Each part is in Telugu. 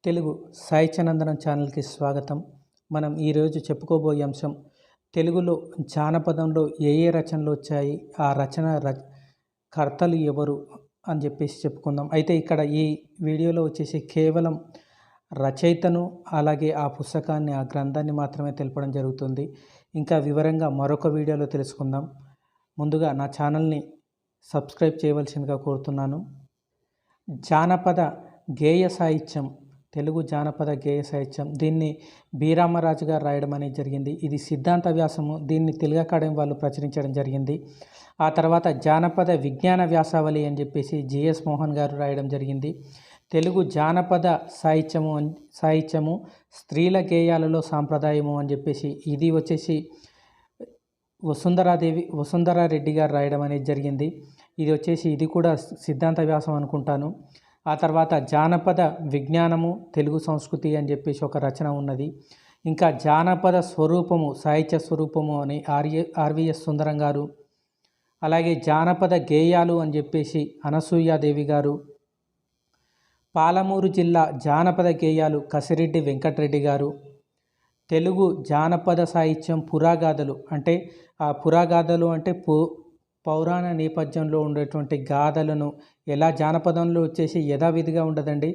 తెలుగు సాహిత్యనందనం ఛానల్కి స్వాగతం. మనం ఈరోజు చెప్పుకోబోయే అంశం తెలుగులో జానపదంలో ఏ ఏ రచనలు వచ్చాయి, ఆ కర్తలు ఎవరు అని చెప్పేసి చెప్పుకుందాం. అయితే ఇక్కడ ఈ వీడియోలో వచ్చేసి కేవలం రచయితను అలాగే ఆ పుస్తకాన్ని, ఆ గ్రంథాన్ని మాత్రమే తెలపడం జరుగుతుంది. ఇంకా వివరంగా మరొక వీడియోలో తెలుసుకుందాం. ముందుగా నా ఛానల్ని సబ్స్క్రైబ్ చేయవలసిందిగా కోరుతున్నాను. జానపద గేయ సాహిత్యం, తెలుగు జానపద గేయ సాహిత్యం, దీన్ని బి రామరాజు గారు రాయడం అనేది జరిగింది. ఇది సిద్ధాంత వ్యాసము. దీన్ని తెలుగు అకాడమీ వాళ్ళు ప్రచురించడం జరిగింది. ఆ తర్వాత జానపద విజ్ఞాన వ్యాసావళి అని చెప్పేసి జిఎస్ మోహన్ గారు రాయడం జరిగింది. తెలుగు జానపద సాహిత్యము స్త్రీల గేయాలలో సాంప్రదాయము అని చెప్పేసి ఇది వచ్చేసి వసుంధరారెడ్డి గారు రాయడం అనేది జరిగింది. ఇది కూడా సిద్ధాంత వ్యాసం అనుకుంటాను. ఆ తర్వాత జానపద విజ్ఞానము తెలుగు సంస్కృతి అని చెప్పేసి ఒక రచన ఉన్నది. ఇంకా జానపద స్వరూపము, సాహిత్య స్వరూపము అని ఆర్విఎస్ సుందరం గారు, అలాగే జానపద గేయాలు అని చెప్పేసి అనసూయాదేవి గారు, పాలమూరు జిల్లా జానపద గేయాలు కసిరెడ్డి వెంకటరెడ్డి గారు, తెలుగు జానపద సాహిత్యం పురాగాథలు అంటే పురాగాథలు అంటే పౌరాణ నేపథ్యంలో ఉండేటువంటి గాథలను ఎలా జానపదంలో వచ్చేసి యథావిధిగా ఉండదండి,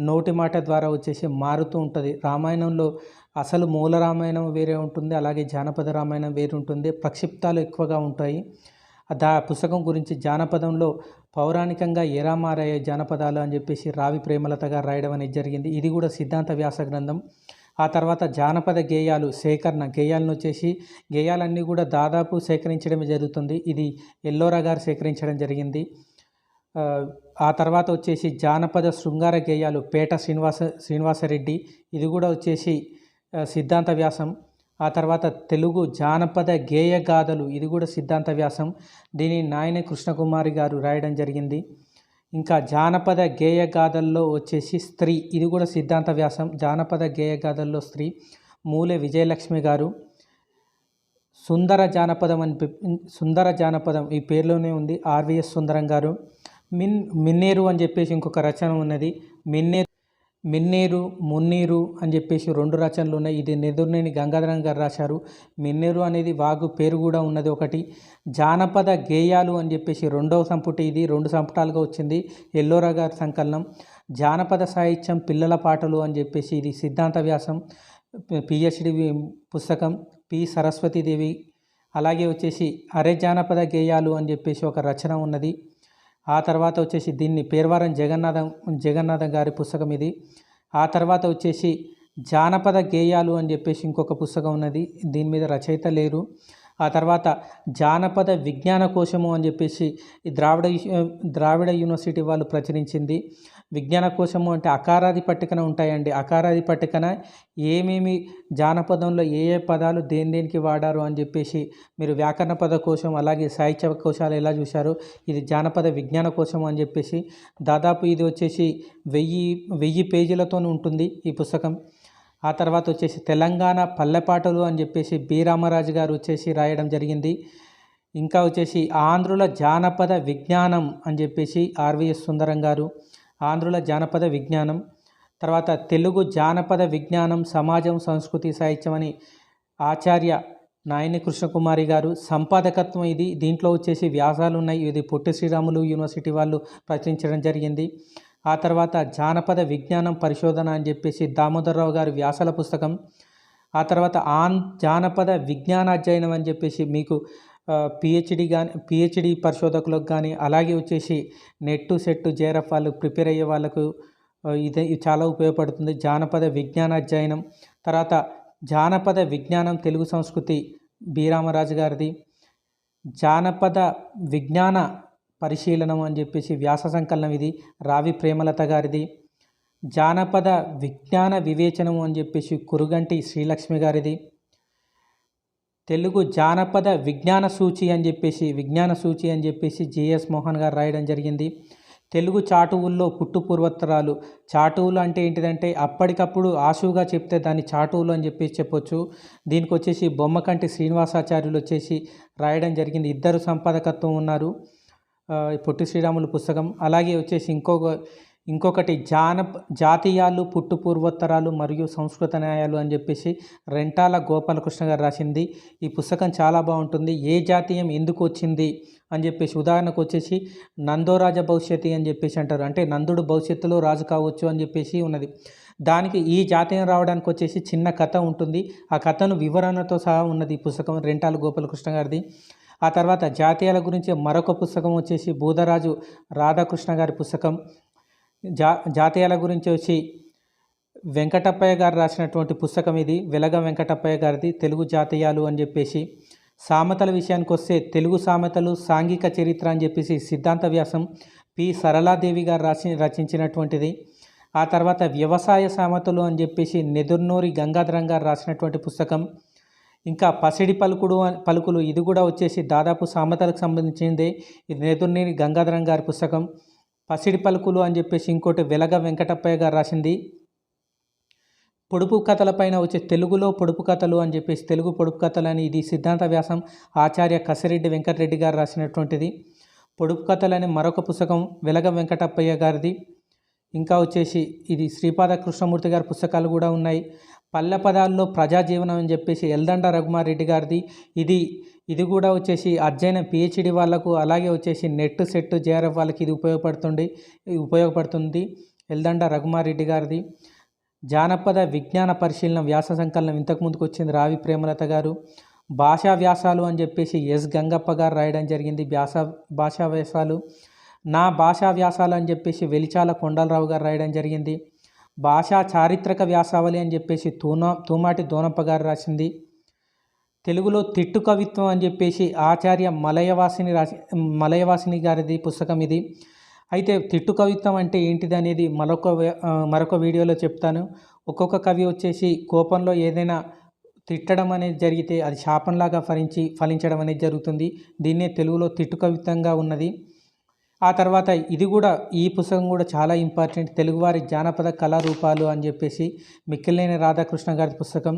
నోటి మాట ద్వారా వచ్చేసి మారుతూ ఉంటుంది. రామాయణంలో అసలు మూల రామాయణం వేరే ఉంటుంది, అలాగే జానపద రామాయణం వేరే ఉంటుంది. ప్రక్షిప్తాలు ఎక్కువగా ఉంటాయి. పుస్తకం గురించి జానపదంలో పౌరాణికంగా ఎలా మారాయి జానపదాలు అని చెప్పేసి రావి ప్రేమలత గారు రాయడం అనేది జరిగింది. ఇది కూడా సిద్ధాంత వ్యాస గ్రంథం. ఆ తర్వాత జానపద గేయాలు సేకరణ, గేయాలను వచ్చేసి గేయాలన్నీ కూడా దాదాపు సేకరించడమే జరుగుతుంది. ఇది ఎల్లోరా గారు సేకరించడం జరిగింది. ఆ తర్వాత వచ్చేసి జానపద శృంగార గేయాలు పేట శ్రీనివాసరెడ్డి, ఇది కూడా వచ్చేసి సిద్ధాంత వ్యాసం. ఆ తర్వాత తెలుగు జానపద గేయ గాథలు, ఇది కూడా సిద్ధాంత వ్యాసం. దీని నాయని కృష్ణకుమారి గారు రాయడం జరిగింది. ఇంకా జానపద గేయ గాథల్లో వచ్చేసి స్త్రీ, ఇది కూడా సిద్ధాంత వ్యాసం. జానపద గేయ గాథల్లో స్త్రీ మూలె విజయలక్ష్మి గారు. సుందర జానపదం ఈ పేరులోనే ఉంది, ఆర్విఎస్ సుందరం గారు. మిన్నేరు అని చెప్పేసి ఇంకొక రచన ఉన్నది. మిన్నేరు మున్నీరు అని చెప్పేసి 2 రచనలు ఉన్నాయి. ఇది నెదురునేని గంగాధరం గారు రాశారు. మిన్నేరు అనేది వాగు పేరు కూడా ఉన్నది ఒకటి. జానపద గేయాలు అని చెప్పేసి 2వ సంపుటి, ఇది 2 సంపుటాలుగా వచ్చింది, ఎల్లోరా గారి సంకలనం. జానపద సాహిత్యం పిల్లల పాటలు అని చెప్పేసి ఇది సిద్ధాంత వ్యాసం, పిహెచ్డి పుస్తకం, పి సరస్వతీదేవి. అలాగే వచ్చేసి అరే జానపద గేయాలు అని చెప్పేసి ఒక రచన ఉన్నది. ఆ తర్వాత వచ్చేసి దీన్ని పేర్వారం జగన్నాథం గారి పుస్తకం ఇది. ఆ తర్వాత వచ్చేసి జానపద గేయాలు అని చెప్పేసి ఇంకొక పుస్తకం ఉన్నది, దీని మీద రచయిత లేరు. ఆ తర్వాత జానపద విజ్ఞాన కోశము అని చెప్పేసి ద్రావిడ యూనివర్సిటీ వాళ్ళు ప్రచురించింది. విజ్ఞాన కోశము అంటే అకారాది పట్టికన ఉంటాయండి. అకారాది పట్టికన ఏమేమి జానపదంలో ఏ ఏ పదాలు దేనికి వాడారు అని చెప్పేసి మీరు వ్యాకరణ పద కోశం అలాగే సాహిత్య కోశాలు ఎలా చూశారో ఇది జానపద విజ్ఞాన కోశం అని చెప్పేసి దాదాపు ఇది వచ్చేసి 1000 పేజీలతో ఉంటుంది ఈ పుస్తకం. ఆ తర్వాత వచ్చేసి తెలంగాణ పల్లెపాటలు అని చెప్పేసి బి రామరాజు గారు వచ్చేసి రాయడం జరిగింది. ఇంకా వచ్చేసి ఆంధ్రుల జానపద విజ్ఞానం అని చెప్పేసి ఆర్విఎస్ సుందరం గారు, ఆంధ్రుల జానపద విజ్ఞానం. తర్వాత తెలుగు జానపద విజ్ఞానం సమాజం సంస్కృతి సాహిత్యం అని ఆచార్య నాయని కృష్ణకుమారి గారు సంపాదకత్వం. దీంట్లో వచ్చేసి వ్యాసాలు ఉన్నాయి. ఇది పొట్టి శ్రీరాములు యూనివర్సిటీ వాళ్ళు ప్రచురించడం జరిగింది. ఆ తర్వాత జానపద విజ్ఞానం పరిశోధన అని చెప్పేసి దామోదరరావు గారి వ్యాసాల పుస్తకం. ఆ తర్వాత జానపద విజ్ఞానాధ్యయనం అని చెప్పేసి మీకు పిహెచ్డి పరిశోధకులకు కానీ అలాగే వచ్చేసి సెట్ జేఆర్ఎఫ్ వాళ్ళు ప్రిపేర్ అయ్యే వాళ్ళకు ఇది చాలా ఉపయోగపడుతుంది. జానపద విజ్ఞానాధ్యయనం. తర్వాత జానపద విజ్ఞానం తెలుగు సంస్కృతి బి రామరాజు గారిది. జానపద విజ్ఞాన పరిశీలనం అని చెప్పేసి వ్యాస సంకలనం, ఇది రావి ప్రేమలత గారిది. జానపద విజ్ఞాన వివేచనము అని చెప్పేసి కురుగంటి శ్రీలక్ష్మి గారిది. తెలుగు జానపద విజ్ఞాన సూచి అని చెప్పేసి జిఎస్ మోహన్ గారు రాయడం జరిగింది. తెలుగు చాటువుల్లో పుట్టు పూర్వోత్తరాలు. చాటువులు అంటే ఏంటిదంటే అప్పటికప్పుడు ఆశువుగా చెప్తే దాన్ని చాటువులు అని చెప్పేసి చెప్పొచ్చు. దీనికి వచ్చేసి బొమ్మకంటి శ్రీనివాసాచార్యులు వచ్చేసి రాయడం జరిగింది. 2 సంపాదకత్వం ఉన్నారు. పొట్టి శ్రీరాములు పుస్తకం. అలాగే వచ్చేసి ఇంకొకటి జాతీయాలు పుట్టు పూర్వోత్తరాలు మరియు సంస్కృత న్యాయాలు అని చెప్పేసి రెంటాల గోపాలకృష్ణ గారు రాసింది. ఈ పుస్తకం చాలా బాగుంటుంది. ఏ జాతీయం ఎందుకు వచ్చింది అని చెప్పేసి, ఉదాహరణకు వచ్చేసి నందోరాజ భవిష్యత్తు అని చెప్పేసి అంటారు, అంటే నందుడు భవిష్యత్తులో రాజు కావచ్చు అని చెప్పేసి ఉన్నది. దానికి ఈ జాతీయం రావడానికి వచ్చేసి చిన్న కథ ఉంటుంది. ఆ కథను వివరణతో సహా ఉన్నది ఈ పుస్తకం రెంటాల గోపాలకృష్ణ గారిది. ఆ తర్వాత జాతీయాల గురించి మరొక పుస్తకం వచ్చేసి బూదరాజు రాధాకృష్ణ గారి పుస్తకం. జాతీయాల గురించి వచ్చి వెంకటప్పయ్య గారు రాసినటువంటి పుస్తకం ఇది, వెలగ వెంకటప్పయ్య గారిది తెలుగు జాతీయాలు అని చెప్పేసి. సామెతల విషయానికి వస్తే తెలుగు సామెతలు సాంఘిక చరిత్ర అని చెప్పేసి సిద్ధాంత వ్యాసం పి సరళాదేవి గారు రచించినటువంటిది. ఆ తర్వాత వ్యవసాయ సామెతలు అని చెప్పేసి నెదుర్నూరి గంగాధరం గారు రాసినటువంటి పుస్తకం. ఇంకా పసిడి పలుకులు ఇది కూడా వచ్చేసి దాదాపు సామెతలకు సంబంధించిందే. ఇది నెదుర్నూరి గంగాధరం గారి పుస్తకం. పసిడి పలుకులు అని చెప్పేసి ఇంకోటి వెలగ వెంకటప్పయ్య గారు రాసింది. పొడుపు కథలపైన వచ్చే తెలుగులో పొడుపు కథలు అని చెప్పేసి తెలుగు పొడుపు కథలు అని ఇది సిద్ధాంత వ్యాసం ఆచార్య కసిరెడ్డి వెంకటరెడ్డి గారు రాసినటువంటిది. పొడుపు కథలు అనే మరొక పుస్తకం వెలగ వెంకటప్పయ్య గారిది. ఇంకా వచ్చేసి ఇది శ్రీపాద కృష్ణమూర్తి గారి పుస్తకాలు కూడా ఉన్నాయి. పల్లె పదాల్లో ప్రజాజీవనం అని చెప్పేసి ఎల్దండ రఘుమారెడ్డి గారిది. ఇది కూడా వచ్చేసి అధ్యయన పిహెచ్డి వాళ్ళకు, అలాగే వచ్చేసి నెట్ సెట్ జేఆర్ఎఫ్ వాళ్ళకి ఇది ఉపయోగపడుతుంది. ఎల్దండ రఘుమారెడ్డి గారిది. జానపద విజ్ఞాన పరిశీలన వ్యాస సంకలనం ఇంతకుముందుకు వచ్చింది రావి ప్రేమలత గారు. భాషా వ్యాసాలు అని చెప్పేసి ఎస్ గంగప్ప గారు రాయడం జరిగింది. భాషా వ్యాసాలు. నా భాషా వ్యాసాలు అని చెప్పేసి వెలిచాల కొండలరావు గారు రాయడం జరిగింది. భాషా చారిత్రక వ్యాసావళి అని చెప్పేసి తూమాటి దోనప్ప గారు రాసింది. తెలుగులో తిట్టు కవిత్వం అని చెప్పేసి ఆచార్య మలయవాసిని గారిది పుస్తకం ఇది. అయితే తిట్టు కవిత్వం అంటే ఏంటిది అనేది మరొక వీడియోలో చెప్తాను. ఒక్కొక్క కవి వచ్చేసి కోపంలో ఏదైనా తిట్టడం అనేది జరిగితే అది శాపంలాగా ఫలించడం అనేది జరుగుతుంది. దీన్నే తెలుగులో తిట్టు కవిత్వంగా ఉన్నది. ఆ తర్వాత ఈ పుస్తకం కూడా చాలా ఇంపార్టెంట్, తెలుగువారి జానపద కళారూపాలు అని చెప్పేసి మిక్కిలినేని రాధాకృష్ణ గారి పుస్తకం.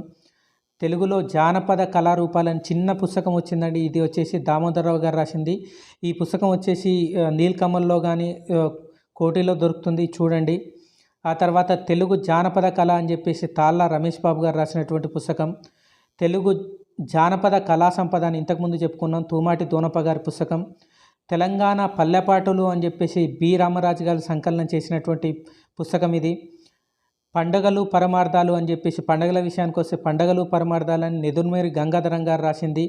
తెలుగులో జానపద కళారూపాలని చిన్న పుస్తకం వచ్చిందండి. ఇది వచ్చేసి దామోదరరావు గారు రాసింది. ఈ పుస్తకం వచ్చేసి నీల్కమల్లో కానీ కోటిలో దొరుకుతుంది, చూడండి. ఆ తర్వాత తెలుగు జానపద కళ అని చెప్పేసి తాళ్ళ రమేష్ బాబు గారు రాసినటువంటి పుస్తకం. తెలుగు జానపద కళా సంపద అని ఇంతకుముందు చెప్పుకున్నాం, తూమాటి దోనప్ప గారి పుస్తకం. తెలంగాణ పల్లెపాటలు అని చెప్పేసి బి రామరాజు గారు సంకలనం చేసినటువంటి పుస్తకం ఇది. పండగలు పరమార్థాలు అని చెప్పేసి పండగల విషయానికి వస్తే పండగలు పరమార్థాలని నెదుర్మేరి గంగాధరం గారు రాసింది.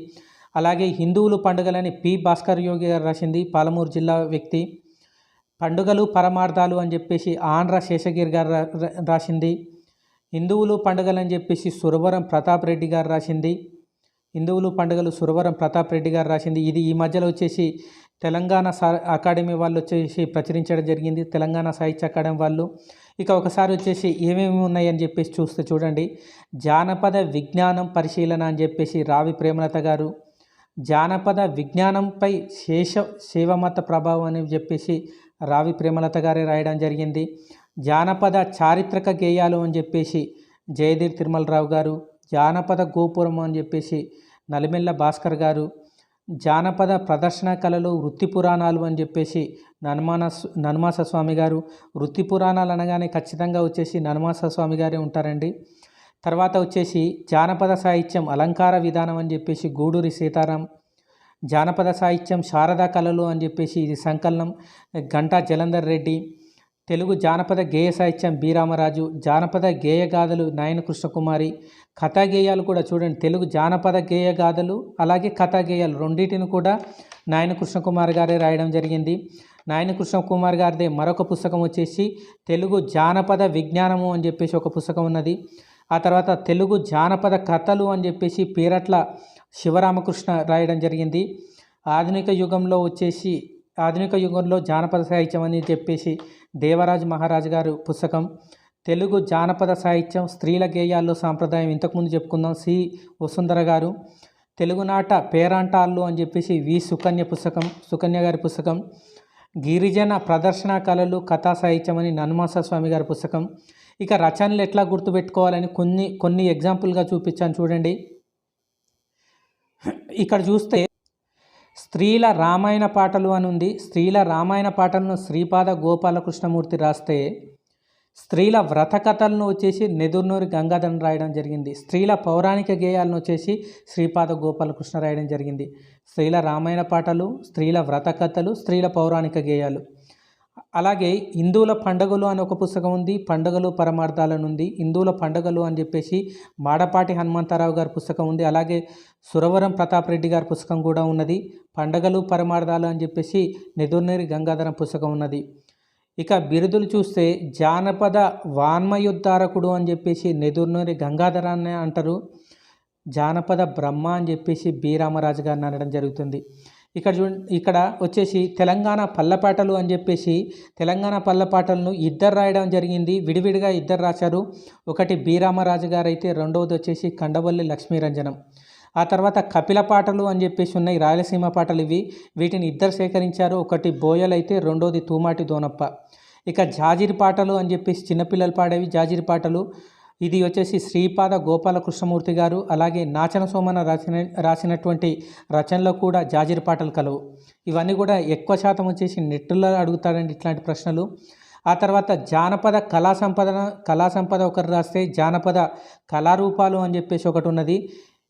అలాగే హిందువులు పండుగలని పి భాస్కర్ యోగి గారు రాసింది, పాలమూరు జిల్లా వ్యక్తి. పండుగలు పరమార్థాలు అని చెప్పేసి ఆంధ్ర శేషగిరి గారు రాసింది. హిందువులు పండుగలు అని చెప్పేసి సురవరం ప్రతాప్ రెడ్డి గారు రాసింది. హిందువులు పండుగలు సురవరం ప్రతాప్ రెడ్డి గారు రాసింది. ఇది ఈ మధ్యలో వచ్చేసి తెలంగాణ అకాడమీ వాళ్ళు వచ్చేసి ప్రచురించడం జరిగింది, తెలంగాణ సాహిత్య అకాడమీ వాళ్ళు. ఇక ఒకసారి వచ్చేసి ఏమేమి ఉన్నాయని చెప్పేసి చూడండి. జానపద విజ్ఞానం పరిశీలన అని చెప్పేసి రావి ప్రేమలత గారు. జానపద విజ్ఞానంపై శైవమత ప్రభావం అని చెప్పేసి రావి ప్రేమలత గారే రాయడం జరిగింది. జానపద చారిత్రక గేయాలు అని చెప్పేసి జయదేవ్ తిరుమలరావు గారు. జానపద గోపురం అని చెప్పేసి నలిమెల్ల భాస్కర్ గారు. జానపద ప్రదర్శన కళలు వృత్తి పురాణాలు అని చెప్పేసి నన్మాస స్వామి గారు. వృత్తి పురాణాలు అనగానే ఖచ్చితంగా వచ్చేసి నన్మాస స్వామి గారే ఉంటారండి. తర్వాత వచ్చేసి జానపద సాహిత్యం అలంకార విధానం అని చెప్పేసి గూడూరి సీతారాం. జానపద సాహిత్యం శారదా కళలు అని చెప్పేసి ఇది సంకలనం గంటా జలంధర్ రెడ్డి. తెలుగు జానపద గేయ సాహిత్యం బి రామరాజు. జానపద గేయగాథలు నాయన కృష్ణకుమారి. కథా గేయాలు కూడా చూడండి, తెలుగు జానపద గేయగాథలు అలాగే కథా గేయాలు రెండింటిని కూడా నాయన కృష్ణకుమార్ గారే రాయడం జరిగింది. నాయన కృష్ణకుమార్ గారిదే మరొక పుస్తకం వచ్చేసి తెలుగు జానపద విజ్ఞానము అని చెప్పేసి ఒక పుస్తకం ఉన్నది. ఆ తర్వాత తెలుగు జానపద కథలు అని చెప్పేసి పేరట్ల శివరామకృష్ణ రాయడం జరిగింది. ఆధునిక యుగంలో జానపద సాహిత్యం అని చెప్పేసి దేవరాజు మహారాజు గారు పుస్తకం. తెలుగు జానపద సాహిత్యం స్త్రీల గేయాల్లో సాంప్రదాయం ఇంతకుముందు చెప్పుకుందాం, సి వసుంధర గారు. తెలుగునాట పేరాంటాళ్ళు అని చెప్పేసి వి సుకన్య గారి పుస్తకం. గిరిజన ప్రదర్శన కళలు కథా సాహిత్యం అని నన్మాస స్వామి గారి పుస్తకం. ఇక రచనలు ఎట్లా గుర్తుపెట్టుకోవాలని కొన్ని ఎగ్జాంపుల్గా చూపించాను చూడండి. ఇక్కడ చూస్తే స్త్రీల రామాయణ పాటలు అని ఉంది. స్త్రీల రామాయణ పాటలను శ్రీపాద గోపాలకృష్ణమూర్తి రాస్తే, స్త్రీల వ్రత కథలను వచ్చేసి నెదురునూరి గంగాధరన్ రాయడం జరిగింది. స్త్రీల పౌరాణిక గేయాలను వచ్చేసి శ్రీపాద గోపాలకృష్ణ రాయడం జరిగింది. స్త్రీల రామాయణ పాటలు, స్త్రీల వ్రత కథలు, స్త్రీల పౌరాణిక గేయాలు. అలాగే హిందువుల పండుగలు అని ఒక పుస్తకం ఉంది, పండుగలు పరమార్థాలను ఉంది. హిందువుల పండుగలు అని చెప్పేసి మాడపాటి హనుమంతరావు గారి పుస్తకం ఉంది. అలాగే సురవరం ప్రతాప్ రెడ్డి గారి పుస్తకం కూడా ఉన్నది. పండుగలు పరమార్థాలు అని చెప్పేసి నెదురునూరి గంగాధరం పుస్తకం ఉన్నది. ఇక బిరుదులు చూస్తే జానపద వాన్మయోద్ధారకుడు అని చెప్పేసి నెదురునూరి గంగాధరాన్ని అంటారు. జానపద బ్రహ్మ అని చెప్పేసి బి రామరాజు గారిని అనడం జరుగుతుంది. ఇక్కడ వచ్చేసి తెలంగాణ పల్లపాటలు అని చెప్పేసి తెలంగాణ పల్లపాటలను ఇద్దరు రాయడం జరిగింది. విడివిడిగా ఇద్దరు రాశారు. ఒకటి బి రామరాజు గారు అయితే, రెండవది వచ్చేసి కండవల్లి లక్ష్మీరంజనం. ఆ తర్వాత కపిల పాటలు అని చెప్పేసి ఉన్నాయి, రాయలసీమ పాటలు ఇవి. వీటిని ఇద్దరు సేకరించారు. ఒకటి బోయలు అయితే, రెండోది తూమాటి దోనప్ప. ఇక జాజిరి పాటలు అని చెప్పేసి చిన్నపిల్లలు పాడేవి జాజిరి పాటలు. ఇది వచ్చేసి శ్రీపాద గోపాలకృష్ణమూర్తి గారు. అలాగే నాచన సోమన రాసినటువంటి రచనలో కూడా జాజిరి పాటలు కలవు. ఇవన్నీ కూడా ఎక్కువ శాతం వచ్చేసి నెట్లో అడుగుతాడండి ఇట్లాంటి ప్రశ్నలు. ఆ తర్వాత జానపద కళా సంపద ఒకరు రాస్తే, జానపద కళారూపాలు అని చెప్పేసి ఒకటి ఉన్నది.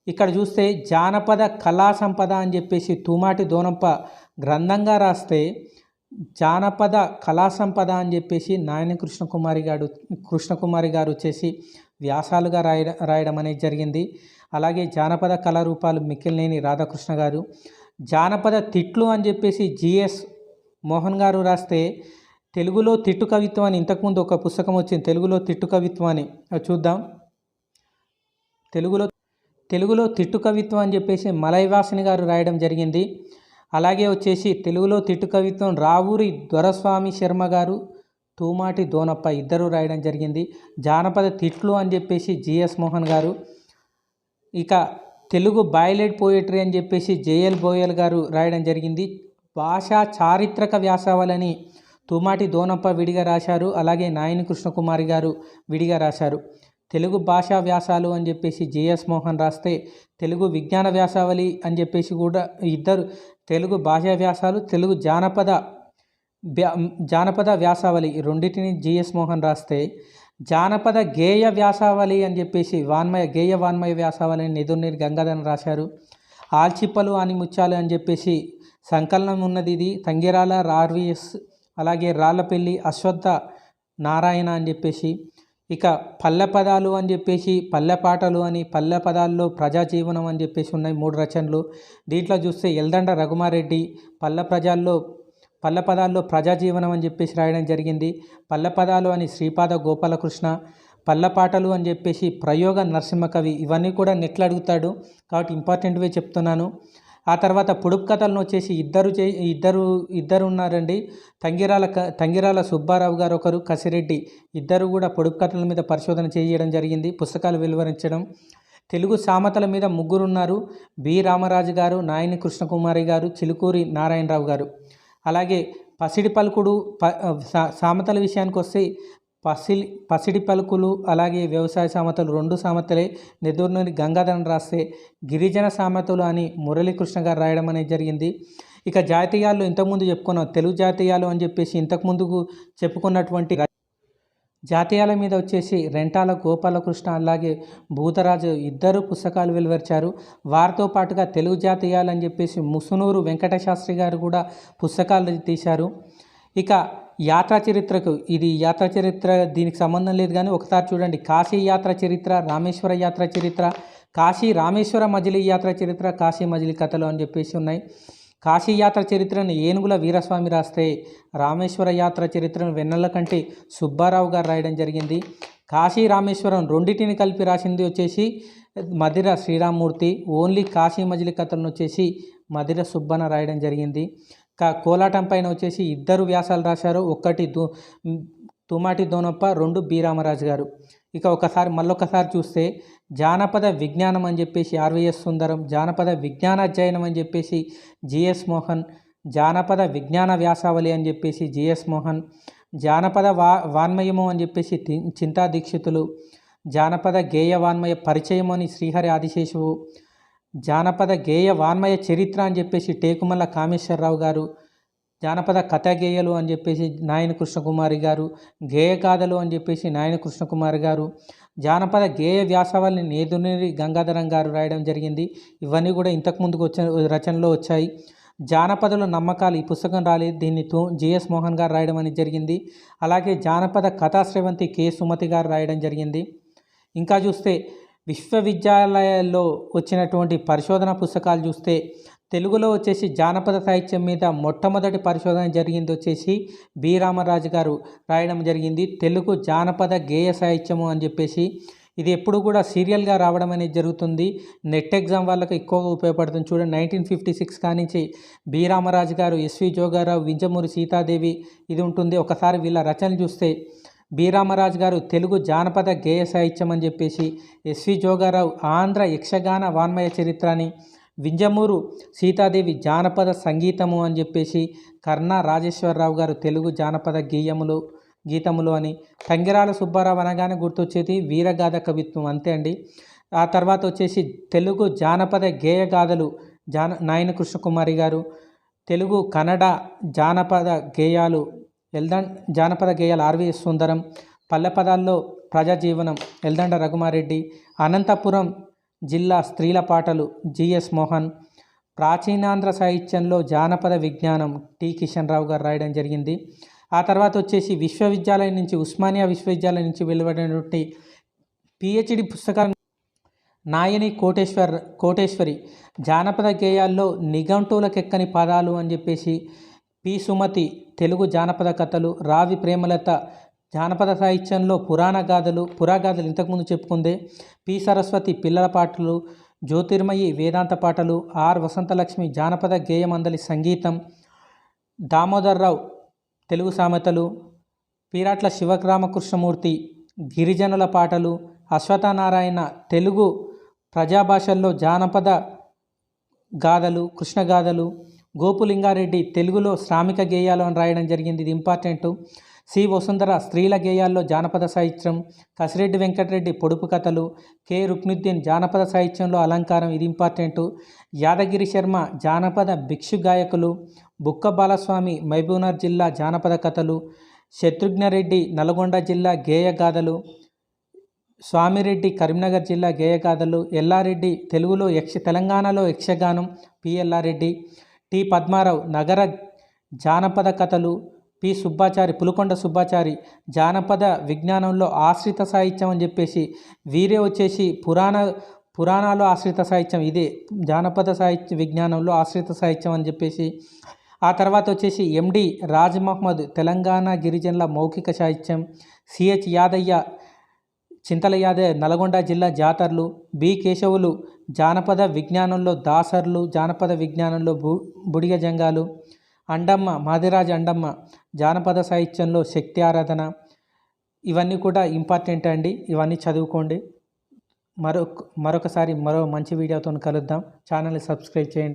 ఇక్కడ చూస్తే జానపద కళా సంపద అని చెప్పేసి తూమాటి దోనప్ప గ్రంథంగా రాస్తే, జానపద కళా సంపద అని చెప్పేసి నాయని కృష్ణకుమారి గారు వచ్చేసి వ్యాసాలుగా రాయడం అనేది జరిగింది. అలాగే జానపద కళారూపాలు మిక్కిలినేని రాధాకృష్ణ గారు. జానపద తిట్లు అని చెప్పేసి జిఎస్ మోహన్ గారు రాస్తే, తెలుగులో తిట్టు కవిత్వం అని ఇంతకుముందు ఒక పుస్తకం వచ్చింది, తెలుగులో తిట్టు కవిత్వం అని. చూద్దాం. తెలుగులో తిట్టు కవిత్వం అని చెప్పేసి మలైవాసిని గారు రాయడం జరిగింది. అలాగే వచ్చేసి తెలుగులో తిట్టు కవిత్వం రావూరి దొరస్వామి శర్మ గారు, తూమాటి దోనప్ప ఇద్దరు రాయడం జరిగింది. జానపద తిట్లు అని చెప్పేసి జిఎస్ మోహన్ గారు. ఇక తెలుగు బాయిలెడ్ పోయట్రీ అని చెప్పేసి జేఎల్ బోయల్ గారు రాయడం జరిగింది. భాషా చారిత్రక వ్యాసావళిని తూమాటి దోనప్ప విడిగా రాశారు. అలాగే నాయని కృష్ణకుమారి గారు విడిగా రాశారు. తెలుగు భాషా వ్యాసాలు అని చెప్పేసి జిఎస్ మోహన్ రాస్తే, తెలుగు విజ్ఞాన వ్యాసావళి అని చెప్పేసి కూడా ఇద్దరు, తెలుగు భాషా వ్యాసాలు, తెలుగు జానపద వ్యాసావళి రెండింటిని జిఎస్ మోహన్ రాస్తే, జానపద గేయ వ్యాసావళి అని చెప్పేసి గేయ వాన్మయ వ్యాసావళి అని నెదురునూరి గంగాధరన్ రాశారు. ఆల్చిప్పలు అని ముత్యాలు అని చెప్పేసి సంకలనం ఉన్నది. ఇది తంగిరాల ఆర్వీఎస్, అలాగే రాళ్ళపల్లి అశ్వత్థ నారాయణ అని చెప్పేసి. ఇక పల్లె పదాలు అని చెప్పేసి పల్లె పాటలు అని, పల్లె పదాల్లో ప్రజాజీవనం అని చెప్పేసి ఉన్నాయి 3 రచనలు. దీంట్లో చూస్తే ఎల్దండ రఘుమారెడ్డి పల్లె పదాల్లో ప్రజాజీవనం అని చెప్పేసి రాయడం జరిగింది. పల్లె పదాలు అని శ్రీపాద గోపాలకృష్ణ, పల్లె పాటలు అని చెప్పేసి ప్రయోగ నరసింహకవి. ఇవన్నీ కూడా నెట్లు అడుగుతాడు కాబట్టి ఇంపార్టెంట్వే చెప్తున్నాను. ఆ తర్వాత పొడుపు కథలను వచ్చేసి ఇద్దరు ఉన్నారండి. తంగిరాల సుబ్బారావు గారు ఒకరు, కసిరెడ్డి ఇద్దరు కూడా పొడుపు కథల మీద పరిశోధన చేయడం జరిగింది, పుస్తకాలు వెలువరించడం. తెలుగు సామెతల మీద 3 ఉన్నారు, బి రామరాజు గారు, నాయని కృష్ణకుమారి గారు, చిలుకూరి నారాయణరావు గారు. అలాగే పసిడి పలుకుడు సామెతల విషయానికి వస్తే పసిడి పలుకులు అలాగే వ్యవసాయ సామెతలు 2 సామెతలే నెదురునూరి గంగాధరన్ రాస్తే, గిరిజన సామెతలు అని మురళీకృష్ణ గారు రాయడం అనేది జరిగింది. ఇక జాతీయాల్లో ఇంతకుముందు చెప్పుకున్నాం, తెలుగు జాతీయాలు అని చెప్పేసి ఇంతకుముందుకు చెప్పుకున్నటువంటి జాతీయాల మీద వచ్చేసి రెంటాల గోపాలకృష్ణ అలాగే భూతరాజు ఇద్దరు పుస్తకాలు వెలువరిచారు. వారితో పాటుగా తెలుగు జాతీయాలు అని చెప్పేసి ముసునూరు వెంకటశాస్త్రి గారు కూడా పుస్తకాలు తీశారు. ఇక యాత్రా చరిత్రకు, ఇది యాత్రా చరిత్ర దీనికి సంబంధం లేదు కానీ ఒకసారి చూడండి. కాశీ యాత్ర చరిత్ర, రామేశ్వర యాత్ర చరిత్ర, కాశీ రామేశ్వర మజిలీ యాత్ర చరిత్ర, కాశీ మజిలీ కథలు అని చెప్పేసి ఉన్నాయి. కాశీ యాత్ర చరిత్రను ఏనుగుల వీరస్వామి రాస్తే, రామేశ్వర యాత్ర చరిత్రను వెన్నెలకంటి సుబ్బారావు గారు రాయడం జరిగింది. కాశీ రామేశ్వరం రెండింటిని కలిపి రాసింది వచ్చేసి మధిర శ్రీరామ్మూర్తి. ఓన్లీ కాశీ మజిలీ కథలను వచ్చేసి మధిర సుబ్బన్న రాయడం జరిగింది. కోలాటం పైన వచ్చేసి 2 వ్యాసాలు రాశారు. ఒకటి తుమాటి దోనప్ప, 2 బి రామరాజు గారు. ఇక మళ్ళొకసారి చూస్తే జానపద విజ్ఞానం అని చెప్పేసి ఆర్వీఎస్ సుందరం, జానపద విజ్ఞానాధ్యయనం అని చెప్పేసి జిఎస్ మోహన్, జానపద విజ్ఞాన వ్యాసావళి అని చెప్పేసి జిఎస్ మోహన్, జానపద వాన్మయము అని చెప్పేసి చింతా దీక్షితులు, జానపద గేయ వాన్మయ పరిచయం అని శ్రీహరి ఆదిశేషువు, జానపద గేయ వాన్మయ చరిత్ర అని చెప్పేసి టేకుమల్ల కామేశ్వరరావు గారు, జానపద కథ గేయలు అని చెప్పేసి నాయన కృష్ణకుమారి గారు, గేయగాథలు అని చెప్పేసి నాయన కృష్ణకుమారి గారు, జానపద గేయ వ్యాసవాల్ని నేదునేరి గంగాధరం గారు రాయడం జరిగింది. ఇవన్నీ కూడా ఇంతకుముందుకు వచ్చిన రచనలో వచ్చాయి. జానపదుల నమ్మకాలు ఈ పుస్తకం రాలేదు, దీన్ని జిఎస్ మోహన్ గారు రాయడం అనేది జరిగింది. అలాగే జానపద కథాశ్రవంతి కె సుమతి గారు రాయడం జరిగింది. ఇంకా చూస్తే విశ్వవిద్యాలయాల్లో వచ్చినటువంటి పరిశోధన పుస్తకాలు చూస్తే తెలుగులో వచ్చేసి జానపద సాహిత్యం మీద మొట్టమొదటి పరిశోధన జరిగింది వచ్చేసి బి రామరాజు గారు రాయడం జరిగింది. తెలుగు జానపద గేయ సాహిత్యము అని చెప్పేసి ఇది ఎప్పుడు కూడా సీరియల్గా రావడం అనేది జరుగుతుంది. నెట్ ఎగ్జామ్ వాళ్ళకి ఎక్కువగా ఉపయోగపడుతుంది. చూడండి 1956 కానించి బి రామరాజు గారు, ఎస్వి జోగారావు, వింజమూరి సీతాదేవి ఇది ఉంటుంది. ఒకసారి వీళ్ళ రచనలు చూస్తే బి రామరాజు గారు తెలుగు జానపద గేయ సాహిత్యం అని చెప్పేసి, ఎస్వి జోగారావు ఆంధ్ర యక్షగాన వాన్మయ చరిత్ర అని, వింజమూరు సీతాదేవి జానపద సంగీతము అని చెప్పేసి, కర్ణా రాజేశ్వరరావు గారు తెలుగు జానపద గీతములు అని, తంగిరాల సుబ్బారావు అనగానే గుర్తొచ్చేది వీరగాథ కవిత్వం అంతే అండి. ఆ తర్వాత వచ్చేసి తెలుగు జానపద గేయగాథలు నాయన కృష్ణకుమారి గారు, తెలుగు కన్నడ జానపద గేయాలు జానపద గేయాలు ఆర్వీఎస్ సుందరం, పల్లె పదాల్లో ప్రజాజీవనం ఎల్దండ రఘుమారెడ్డి, అనంతపురం జిల్లా స్త్రీల పాటలు జిఎస్ మోహన్, ప్రాచీనాంధ్ర సాహిత్యంలో జానపద విజ్ఞానం టి కిషన్ రావు గారు రాయడం జరిగింది. ఆ తర్వాత వచ్చేసి విశ్వవిద్యాలయం నుంచి ఉస్మానియా విశ్వవిద్యాలయం నుంచి వెలువడినటువంటి పిహెచ్డి పుస్తకాలు నాయని కోటేశ్వరి జానపద గేయాల్లో నిఘంటువులకెక్కని పదాలు అని చెప్పేసి, పి సుమతి తెలుగు జానపద కథలు, రావి ప్రేమలత జానపద సాహిత్యంలో పురాగాథలు ఇంతకుముందు చెప్పుకుందే, పి సరస్వతి పిల్లల పాటలు, జ్యోతిర్మయి వేదాంత పాటలు, ఆర్ వసంతలక్ష్మి జానపద గేయమందలి సంగీతం, దామోదర్రావు తెలుగు సామెతలు, పీరాట్ల శివరామకృష్ణమూర్తి గిరిజనుల పాటలు, అశ్వత్థనారాయణ తెలుగు ప్రజాభాషల్లో జానపద గాథలు కృష్ణగాథలు, గోపులింగారెడ్డి తెలుగులో శ్రామిక గేయాలు అని రాయడం జరిగింది, ఇది ఇంపార్టెంటు. సి వసుంధర స్త్రీల గేయాల్లో జానపద సాహిత్యం, కసిరెడ్డి వెంకటరెడ్డి పొడుపు కథలు, కె రుక్నుద్దీన్ జానపద సాహిత్యంలో అలంకారం, ఇది ఇంపార్టెంటు. యాదగిరి శర్మ జానపద భిక్షు గాయకులు, బుక్క బాలస్వామి మహబూబ్నగర్ జిల్లా జానపద కథలు, శత్రుఘ్నరెడ్డి నల్గొండ జిల్లా గేయగాథలు, స్వామిరెడ్డి కరీంనగర్ జిల్లా గేయగాథలు, ఎల్లారెడ్డి తెలుగులో తెలంగాణలో యక్షగానం పి ఎల్లారెడ్డి, టి పద్మారావు నగర జానపద కథలు, పి సుబ్బాచారి పులుకొండ సుబ్బాచారి జానపద విజ్ఞానంలో ఆశ్రిత సాహిత్యం అని చెప్పేసి, వీరే వచ్చేసి పురాణాలు ఆశ్రిత సాహిత్యం, ఇదే జానపద సాహిత్య విజ్ఞానంలో ఆశ్రిత సాహిత్యం అని చెప్పేసి. ఆ తర్వాత వచ్చేసి ఎండి రాజ్ మహమ్మద్ తెలంగాణ గిరిజనుల మౌఖిక సాహిత్యం, సిహెచ్ యాదయ్య చింతల యాదయ్య నల్గొండ జిల్లా జాతరలు, బి కేశవులు జానపద విజ్ఞానంలో దాసర్లు, జానపద విజ్ఞానంలో బుడిగ జంగాలు, అండమ్మ మాదిరాజ్ అండమ్మ జానపద సాహిత్యంలో శక్తి ఆరాధన, ఇవన్నీ కూడా ఇంపార్టెంట్ అండి. ఇవన్నీ చదువుకోండి. మరొకసారి మరో మంచి వీడియోతో కలుద్దాం. ఛానల్ని సబ్స్క్రైబ్ చేయండి.